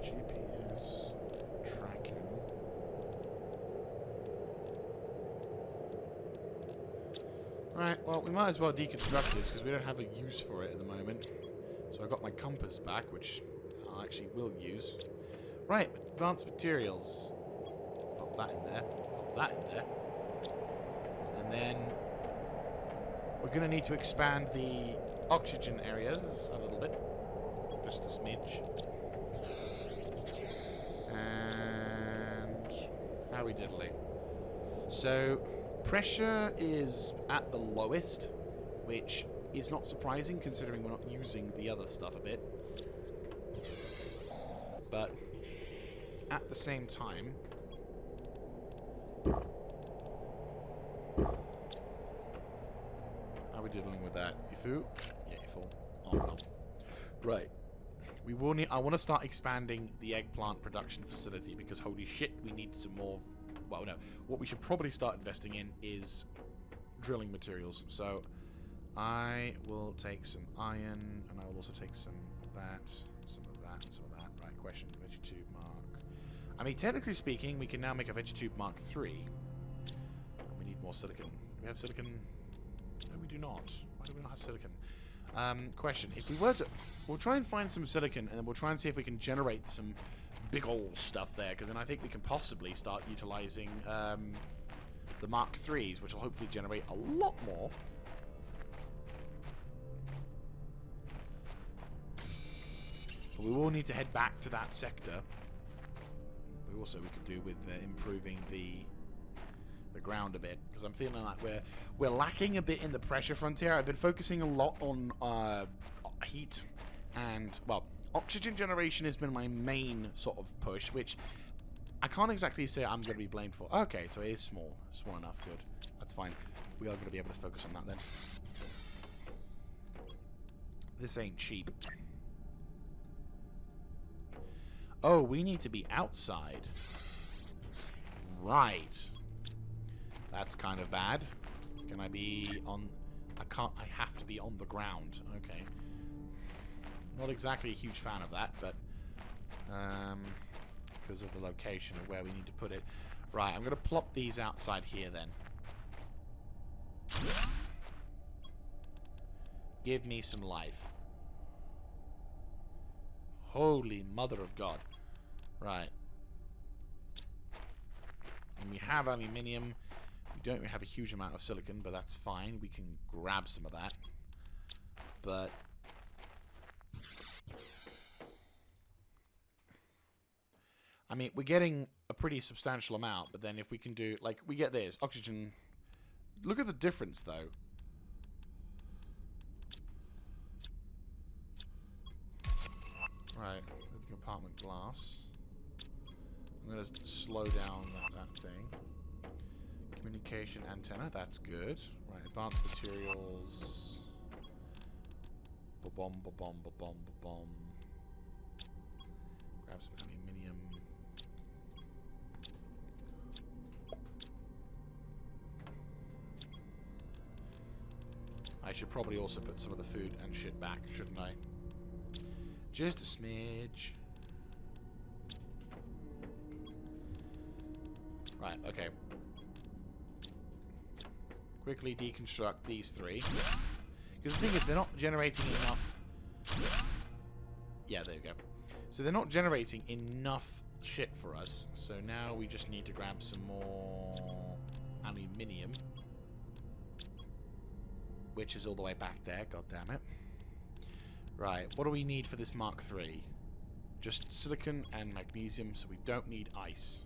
GPS tracking. Right, well, we might as well deconstruct this because we don't have a use for it at the moment. So I got my compass back, which I actually will use. Right, advanced materials. Pop that in there. Pop that in there. And then we're going to need to expand the oxygen areas a little bit. Just a smidge. And how are we diddly? So pressure is at the lowest, which is not surprising considering we're not using the other stuff a bit. But at the same time, how are we dealing with that? You full? Yeah, you full. Oh no. Right. We will need. I want to start expanding the eggplant production facility because holy shit, we need some more. Well, no. What we should probably start investing in is drilling materials. So I will take some iron, and I will also take some of that, some of that, and some of that. Right, question, VeggieTube Mark. I mean, technically speaking, we can now make a VeggieTube Mark III. And we need more silicon. Do we have silicon? No, we do not. Why do we not have silicon? Question, if we were to... We'll try and find some silicon, and then we'll try and see if we can generate some big old stuff there, because then I think we can possibly start utilizing the Mark IIIs, which will hopefully generate a lot more. But we will need to head back to that sector. But also we could do with improving the ground a bit, because I'm feeling like we're lacking a bit in the pressure frontier. I've been focusing a lot on heat and, well, oxygen generation has been my main sort of push, which I can't exactly say I'm going to be blamed for. Okay, so it is small. Small enough. Good. That's fine. We are going to be able to focus on that then. This ain't cheap. Oh, we need to be outside. Right. That's kind of bad. Can I be on... I can't... I have to be on the ground. Okay. Not exactly a huge fan of that, but... because of the location of where we need to put it. Right, I'm going to plop these outside here then. Give me some life. Holy mother of God. Right. And we have aluminium. We don't have a huge amount of silicon, but that's fine. We can grab some of that. But... I mean, we're getting a pretty substantial amount, but then if we can do... Like, we get this. Oxygen... Look at the difference, though. Right. Compartment glass. I'm going to slow down that thing. Communication antenna, that's good. Right, advanced materials. Ba-bomb, ba-bomb, ba-bomb, ba-bomb. Grab some aluminium. I should probably also put some of the food and shit back, shouldn't I? Just a smidge. Right, okay. Quickly deconstruct these three. Because the thing is, they're not generating enough... Yeah, there you go. So they're not generating enough shit for us. So now we just need to grab some more aluminium. Which is all the way back there, god damn it. Right, what do we need for this Mark III? Just silicon and magnesium, so we don't need ice.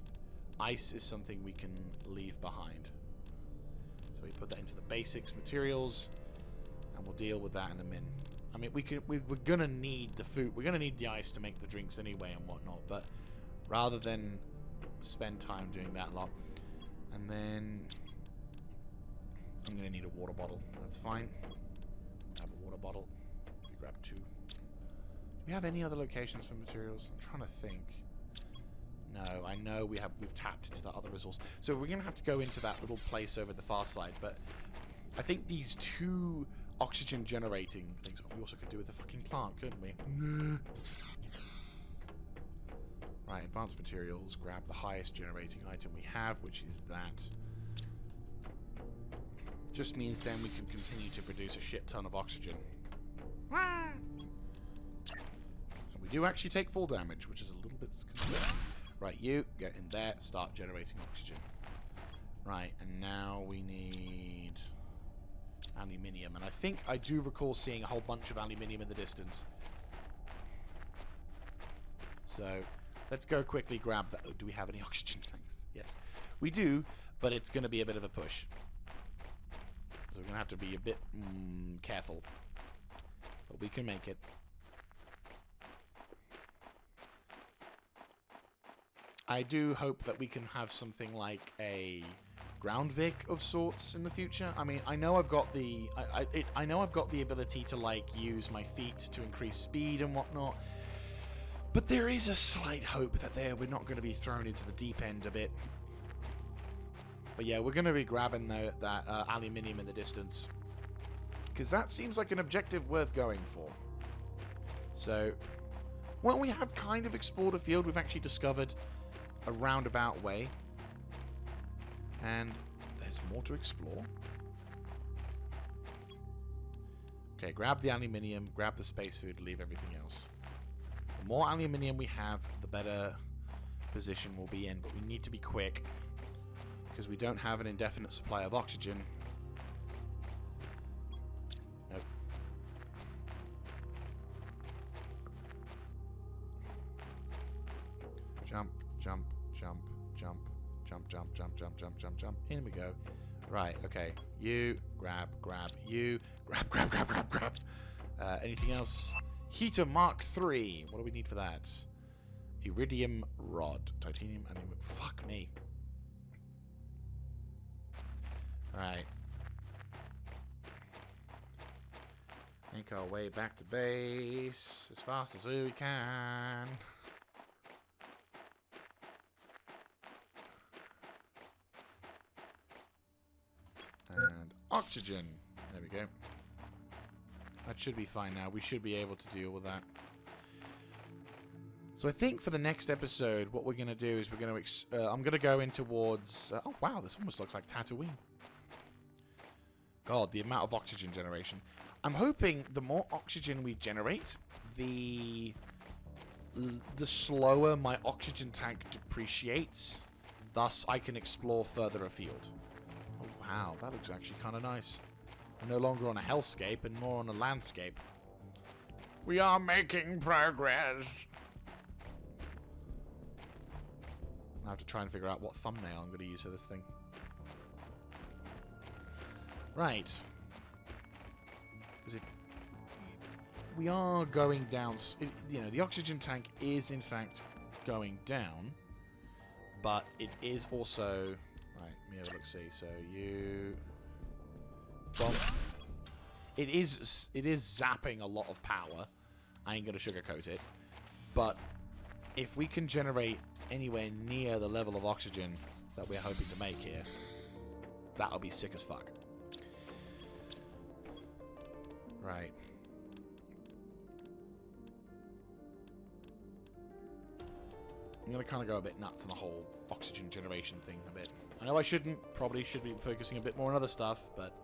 Ice is something we can leave behind. So we put that into the basics materials, and we'll deal with that in a min. I mean, we're gonna need the food, we're gonna need the ice to make the drinks anyway and whatnot, but rather than spend time doing that lot, and then I'm gonna need a water bottle. That's fine. Grab a water bottle. Grab 2. Do we have any other locations for materials? I'm trying to think. No, I know we've tapped into that other resource. So we're gonna have to go into that little place over the far side, but I think these 2 oxygen generating things, we also could do with the fucking plant, couldn't we? Right, advanced materials, grab the highest generating item we have, which is that. Just means then we can continue to produce a shit ton of oxygen. And we do actually take full damage, which is a little bit concerning. Right, you, get in there, start generating oxygen. Right, and now we need aluminium. And I think I do recall seeing a whole bunch of aluminium in the distance. So, let's go quickly grab that. Oh, do we have any oxygen tanks? Yes, we do, but it's going to be a bit of a push. So we're going to have to be a bit careful. But we can make it. I do hope that we can have something like a ground Vic of sorts in the future. I mean, I know I've got the I know I've got the ability to like use my feet to increase speed and whatnot. But there is a slight hope that we're not going to be thrown into the deep end a bit. But yeah, we're going to be grabbing that aluminium in the distance. Because that seems like an objective worth going for. So, well, we have kind of explored a field. We've actually discovered a roundabout way. And there's more to explore. Okay, grab the aluminium, grab the space food, leave everything else. The more aluminium we have, the better position we'll be in. But we need to be quick. Because we don't have an indefinite supply of oxygen. Nope. Jump, jump, jump, jump, jump, jump, jump, jump, jump, jump, jump. In we go. Right, okay. You, grab, you, grab. Anything else? Heater Mark III. What do we need for that? Iridium rod. Titanium, aluminum. Fuck me. Right. Make our way back to base as fast as we can. And oxygen. There we go. That should be fine now. We should be able to deal with that. So I think for the next episode, what we're going to do is we're going to... I'm going to go in towards... oh, wow. This almost looks like Tatooine. God, the amount of oxygen generation. I'm hoping the more oxygen we generate, the slower my oxygen tank depreciates. Thus, I can explore further afield. Oh, wow. That looks actually kind of nice. We're no longer on a hellscape and more on a landscape. We are making progress. I have to try and figure out what thumbnail I'm going to use for this thing. Right. Because we are going down... you know, the oxygen tank is, in fact, going down. But it is also... Right, let me have a look, see. So you... Well, it is zapping a lot of power. I ain't going to sugarcoat it. But if we can generate anywhere near the level of oxygen that we're hoping to make here, that'll be sick as fuck. Right. I'm going to kind of go a bit nuts on the whole oxygen generation thing a bit. I know I shouldn't. Probably should be focusing a bit more on other stuff, but...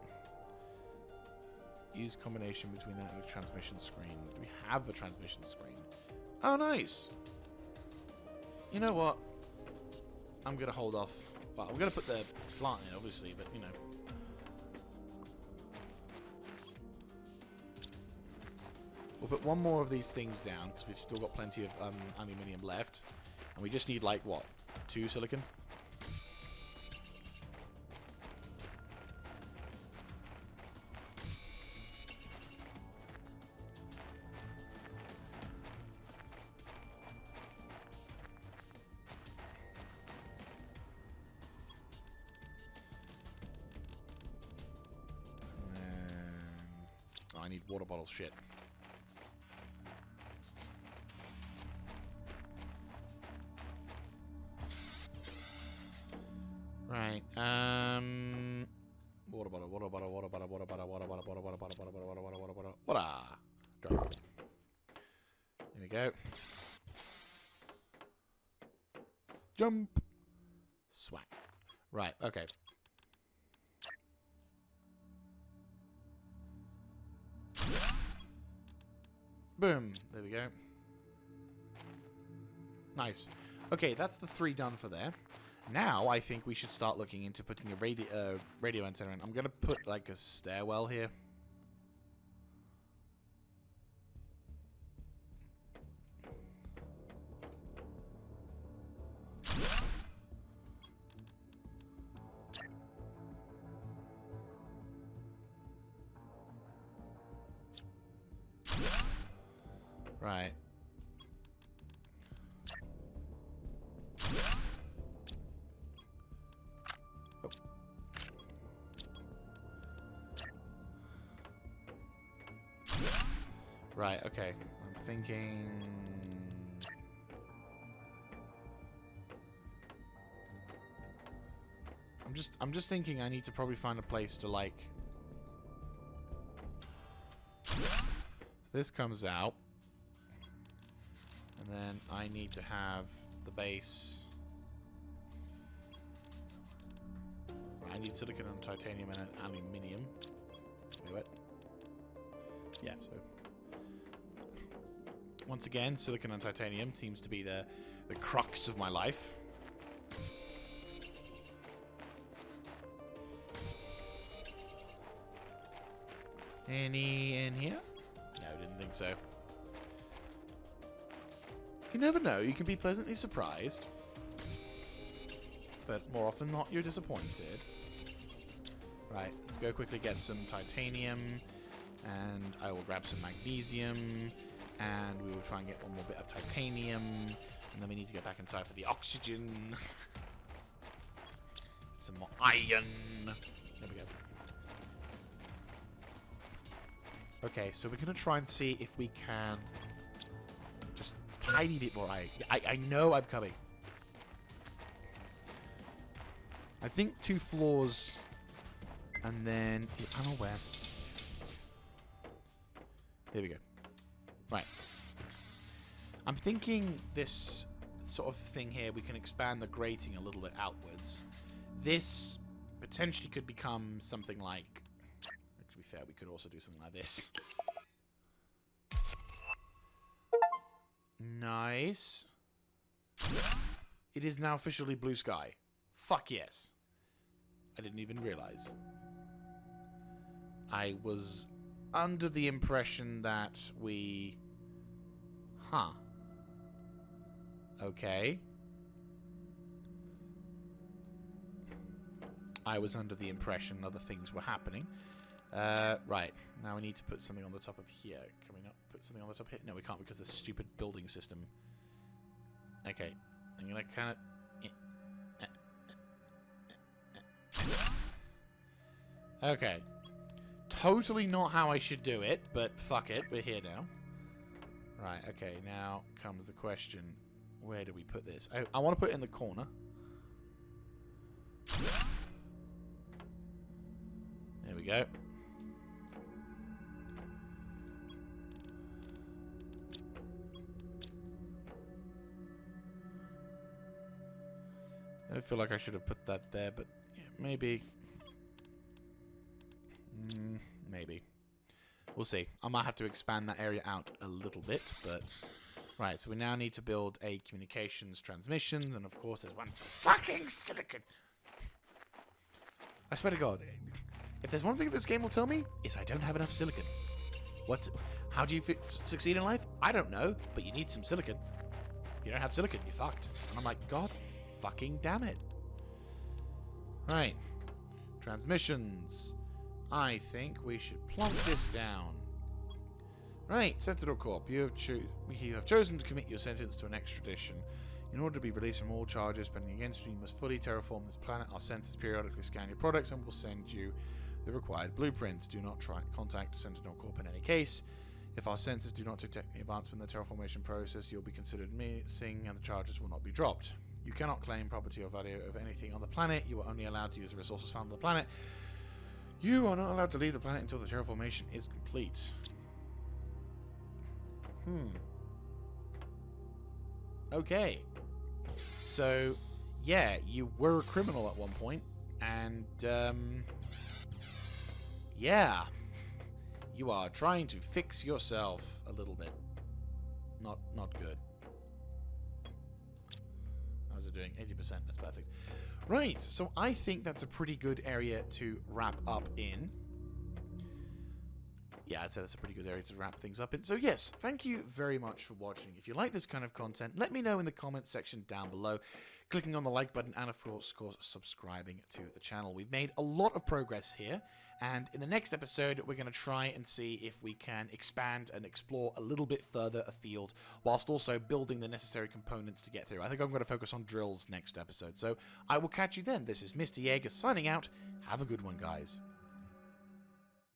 Use combination between that and a transmission screen. Do we have a transmission screen? Oh, nice! You know what? I'm going to hold off. Well, we're going to put the plant in, obviously, but, you know. We'll put one more of these things down, because we've still got plenty of aluminium left. And we just need, like, what? 2 silicon? And then... Oh, I need water bottles, shit. Right, water bottle, water bottle, water bottle, water bottle, water bottle, water bottle, water bottle, water bottle, water bottle, water. Drop. There we go. Jump. Swag. Right, okay. Boom. There we go. Nice. Okay, that's the 3 done for there. Now, I think we should start looking into putting a radio antenna in. I'm going to put, like, a stairwell here. Right. Right, okay. I'm thinking... I'm just thinking I need to probably find a place to, like... This comes out. And then I need to have the base... I need silicon and titanium and aluminium. Wait, what? Yeah, so... Once again, silicon and titanium seems to be the crux of my life. Any in here? No, didn't think so. You never know, you can be pleasantly surprised. But more often than not, you're disappointed. Right, let's go quickly get some titanium. And I will grab some magnesium. And we will try and get one more bit of titanium. And then we need to go back inside for the oxygen. Some more iron. There we go. Okay, so we're going to try and see if we can... Just tiny bit more iron. I know I'm coming. I think 2 floors. And then... I don't know where. There we go. Right. I'm thinking this sort of thing here, we can expand the grating a little bit outwards. This potentially could become something like... To be fair, we could also do something like this. Nice. It is now officially blue sky. Fuck yes. I didn't even realize. I was... under the impression that we... Huh. Okay. I was under the impression other things were happening. Right. Now we need to put something on the top of here. Can we not put something on the top here? No, we can't because of the stupid building system. Okay. I'm going to kind of... Okay. Totally not how I should do it, but fuck it. We're here now. Right, okay. Now comes the question. Where do we put this? I want to put it in the corner. There we go. I feel like I should have put that there, but yeah, maybe. Maybe. We'll see. I might have to expand that area out a little bit, but... Right, so we now need to build a communications transmissions, and of course there's one fucking silicon. I swear to God, if there's one thing this game will tell me, is I don't have enough silicon. How do you succeed in life? I don't know, but you need some silicon. If you don't have silicon, you're fucked. And I'm like, God fucking damn it. Right. Transmissions. I think we should plonk this down. Right, Sentinel Corp. You have chosen to commit your sentence to an extradition. In order to be released from all charges pending against you, you must fully terraform this planet. Our sensors periodically scan your products and will send you the required blueprints. Do not try contact Sentinel Corp in any case. If our sensors do not detect the advancement in the terraformation process, you'll be considered missing and the charges will not be dropped. You cannot claim property or value of anything on the planet. You are only allowed to use the resources found on the planet. You are not allowed to leave the planet until the terraformation is complete. Okay. So, yeah, you were a criminal at one point, and, yeah. You are trying to fix yourself a little bit. Not good. How's it doing? 80%, that's perfect. Right, so I think that's a pretty good area to wrap up in. Yeah, I'd say that's a pretty good area to wrap things up in. So yes, thank you very much for watching. If you like this kind of content, let me know in the comments section down below. Clicking on the like button and of course subscribing to the channel. We've made a lot of progress here, and in the next episode we're going to try and see if we can expand and explore a little bit further afield whilst also building the necessary components to get through. I think I'm going to focus on drills next episode. So I will catch you then. This is Mr. Jaeger signing out. Have a good one, guys.